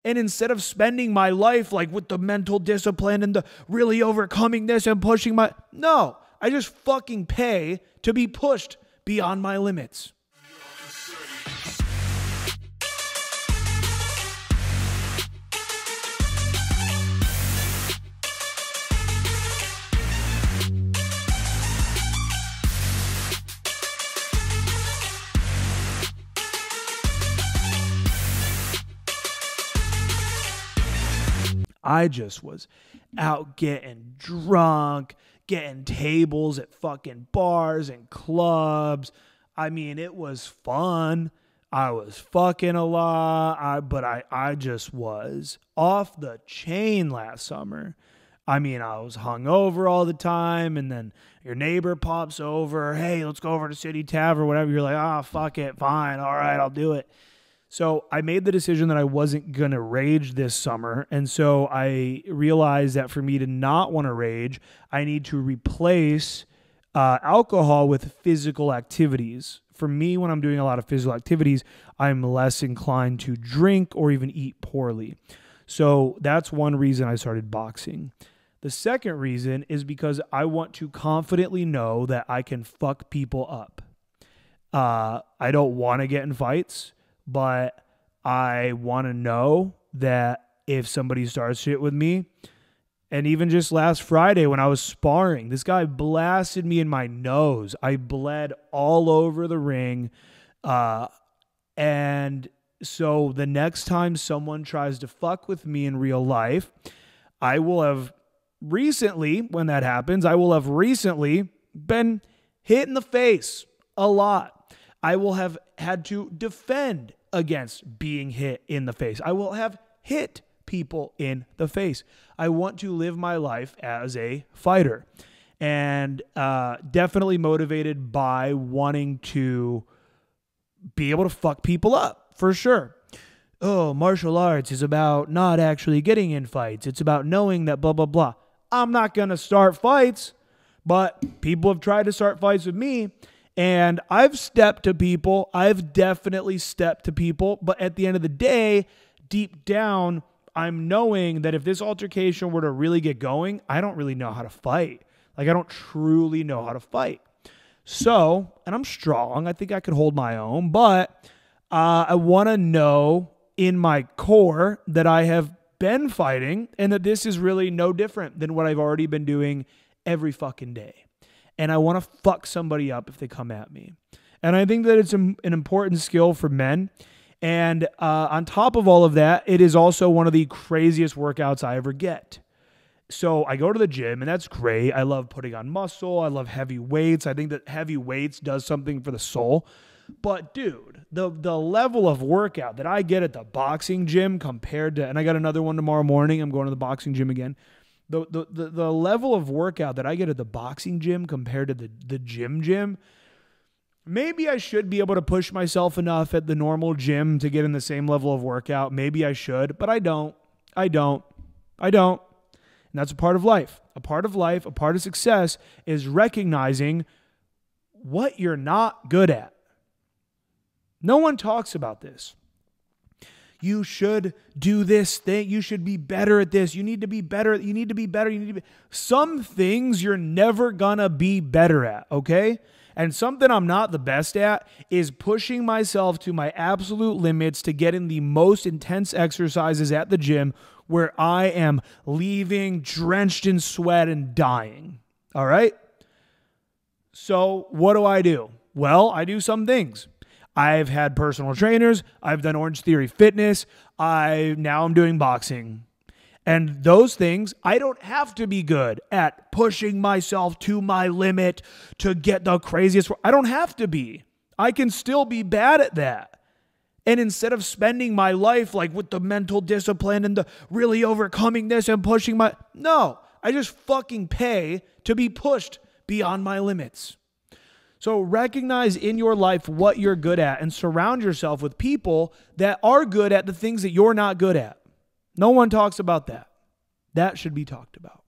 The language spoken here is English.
And instead of spending my life like with the mental discipline and the really overcoming this and pushing no, I just fucking pay to be pushed beyond my limits. I just was out getting drunk, getting tables at fucking bars and clubs. I mean, it was fun. I was fucking a lot, but I just was off the chain last summer. I mean, I was hungover all the time, and then your neighbor pops over, hey, let's go over to City Tavern or whatever. You're like, fuck it, fine, all right, I'll do it. So I made the decision that I wasn't going to rage this summer. And so I realized that for me to not want to rage, I need to replace alcohol with physical activities. For me, when I'm doing a lot of physical activities, I'm less inclined to drink or even eat poorly. So that's one reason I started boxing. The second reason is because I want to confidently know that I can fuck people up. I don't want to get in fights. But I want to know that if somebody starts shit with me, and even just last Friday when I was sparring, this guy blasted me in my nose. I bled all over the ring. And so the next time someone tries to fuck with me in real life, I will have recently, when that happens, I will have recently been hit in the face a lot. I will have had to defend against being hit in the face. I will have hit people in the face. I want to live my life as a fighter, and definitely motivated by wanting to be able to fuck people up, for sure. Oh, martial arts is about not actually getting in fights. It's about knowing that blah, blah, blah. I'm not going to start fights, but people have tried to start fights with me. And I've stepped to people. I've definitely stepped to people. But at the end of the day, deep down, I'm knowing that if this altercation were to really get going, I don't really know how to fight. Like, I don't truly know how to fight. So, and I'm strong. I think I could hold my own. But I want to know in my core that I have been fighting and that this is really no different than what I've already been doing every fucking day. And I want to fuck somebody up if they come at me. And I think that it's an important skill for men. And on top of all of that, it is also one of the craziest workouts I ever get. So I go to the gym, and that's great. I love putting on muscle. I love heavy weights. I think that heavy weights does something for the soul. But, dude, the level of workout that I get at the boxing gym compared to, and I got another one tomorrow morning. I'm going to the boxing gym again. The level of workout that I get at the boxing gym compared to the gym, maybe I should be able to push myself enough at the normal gym to get in the same level of workout. Maybe I should, but I don't. And that's a part of life. A part of success is recognizing what you're not good at. No one talks about this. You should do this thing. You should be better at this. You need to be better. You need to be better. Some things you're never gonna be better at, okay? And something I'm not the best at is pushing myself to my absolute limits to get in the most intense exercises at the gym where I am leaving drenched in sweat and dying, all right? So what do? Well, I do some things. I've had personal trainers. I've done Orange Theory Fitness. Now I'm doing boxing. And those things, I don't have to be good at pushing myself to my limit to get the craziest. I don't have to be. I can still be bad at that. And instead of spending my life like with the mental discipline and the really overcoming this and pushing no, I just fucking pay to be pushed beyond my limits. So recognize in your life what you're good at and surround yourself with people that are good at the things that you're not good at. No one talks about that. That should be talked about.